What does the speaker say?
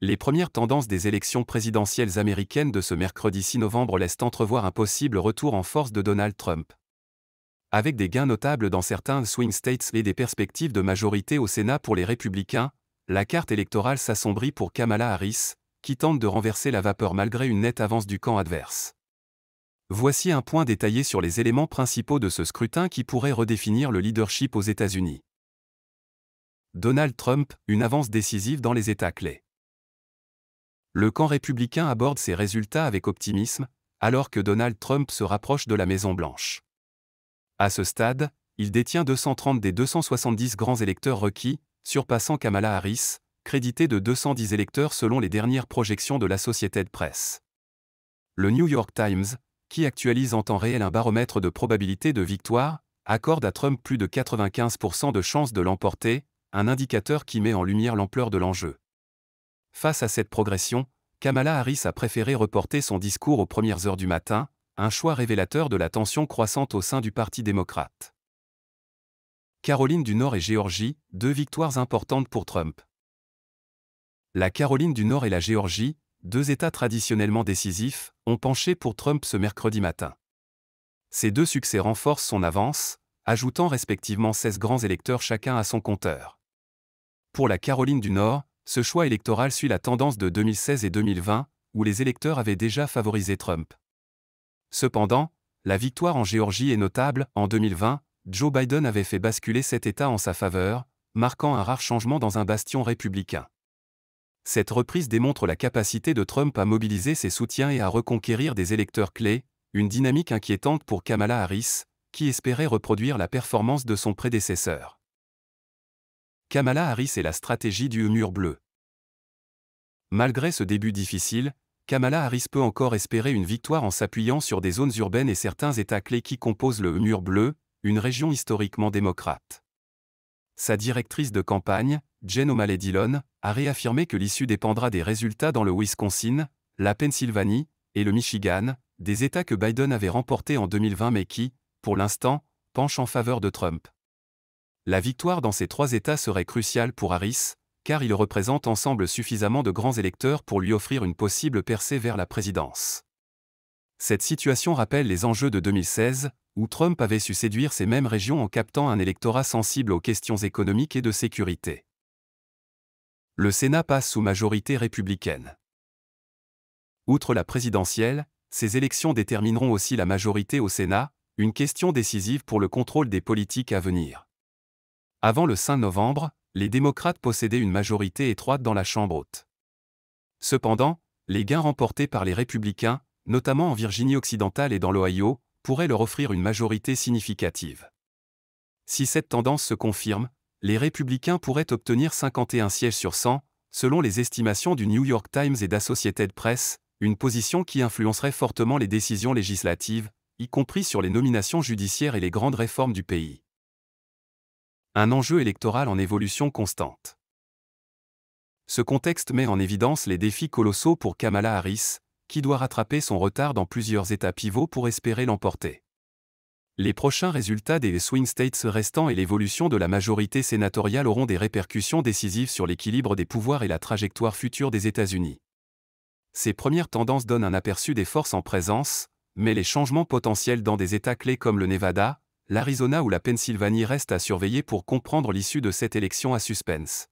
Les premières tendances des élections présidentielles américaines de ce mercredi 6 novembre laissent entrevoir un possible retour en force de Donald Trump. Avec des gains notables dans certains swing states et des perspectives de majorité au Sénat pour les républicains, la carte électorale s'assombrit pour Kamala Harris, qui tente de renverser la vapeur malgré une nette avance du camp adverse. Voici un point détaillé sur les éléments principaux de ce scrutin qui pourrait redéfinir le leadership aux États-Unis. Donald Trump, une avance décisive dans les États clés. Le camp républicain aborde ses résultats avec optimisme, alors que Donald Trump se rapproche de la Maison-Blanche. À ce stade, il détient 230 des 270 grands électeurs requis, surpassant Kamala Harris, crédité de 210 électeurs selon les dernières projections de l'Associated Press. Le New York Times, qui actualise en temps réel un baromètre de probabilité de victoire, accorde à Trump plus de 95% de chances de l'emporter, un indicateur qui met en lumière l'ampleur de l'enjeu. Face à cette progression, Kamala Harris a préféré reporter son discours aux premières heures du matin, un choix révélateur de la tension croissante au sein du Parti démocrate. Caroline du Nord et Géorgie, deux victoires importantes pour Trump. La Caroline du Nord et la Géorgie, deux États traditionnellement décisifs, ont penché pour Trump ce mercredi matin. Ces deux succès renforcent son avance, ajoutant respectivement 16 grands électeurs chacun à son compteur. Pour la Caroline du Nord, ce choix électoral suit la tendance de 2016 et 2020, où les électeurs avaient déjà favorisé Trump. Cependant, la victoire en Géorgie est notable. En 2020, Joe Biden avait fait basculer cet État en sa faveur, marquant un rare changement dans un bastion républicain. Cette reprise démontre la capacité de Trump à mobiliser ses soutiens et à reconquérir des électeurs clés, une dynamique inquiétante pour Kamala Harris, qui espérait reproduire la performance de son prédécesseur. Kamala Harris et la stratégie du mur bleu. Malgré ce début difficile, Kamala Harris peut encore espérer une victoire en s'appuyant sur des zones urbaines et certains États clés qui composent le mur bleu, une région historiquement démocrate. Sa directrice de campagne, Jen O'Malley Dillon, a réaffirmé que l'issue dépendra des résultats dans le Wisconsin, la Pennsylvanie et le Michigan, des États que Biden avait remportés en 2020 mais qui, pour l'instant, penchent en faveur de Trump. La victoire dans ces trois États serait cruciale pour Harris, car ils représentent ensemble suffisamment de grands électeurs pour lui offrir une possible percée vers la présidence. Cette situation rappelle les enjeux de 2016, où Trump avait su séduire ces mêmes régions en captant un électorat sensible aux questions économiques et de sécurité. Le Sénat passe sous majorité républicaine. Outre la présidentielle, ces élections détermineront aussi la majorité au Sénat, une question décisive pour le contrôle des politiques à venir. Avant le 5 novembre, les démocrates possédaient une majorité étroite dans la Chambre haute. Cependant, les gains remportés par les républicains, notamment en Virginie occidentale et dans l'Ohio, pourraient leur offrir une majorité significative. Si cette tendance se confirme, les républicains pourraient obtenir 51 sièges sur 100, selon les estimations du New York Times et d'Associated Press, une position qui influencerait fortement les décisions législatives, y compris sur les nominations judiciaires et les grandes réformes du pays. Un enjeu électoral en évolution constante. Ce contexte met en évidence les défis colossaux pour Kamala Harris, qui doit rattraper son retard dans plusieurs États pivots pour espérer l'emporter. Les prochains résultats des swing states restants et l'évolution de la majorité sénatoriale auront des répercussions décisives sur l'équilibre des pouvoirs et la trajectoire future des États-Unis. Ces premières tendances donnent un aperçu des forces en présence, mais les changements potentiels dans des États clés comme le Nevada, l'Arizona ou la Pennsylvanie restent à surveiller pour comprendre l'issue de cette élection à suspense.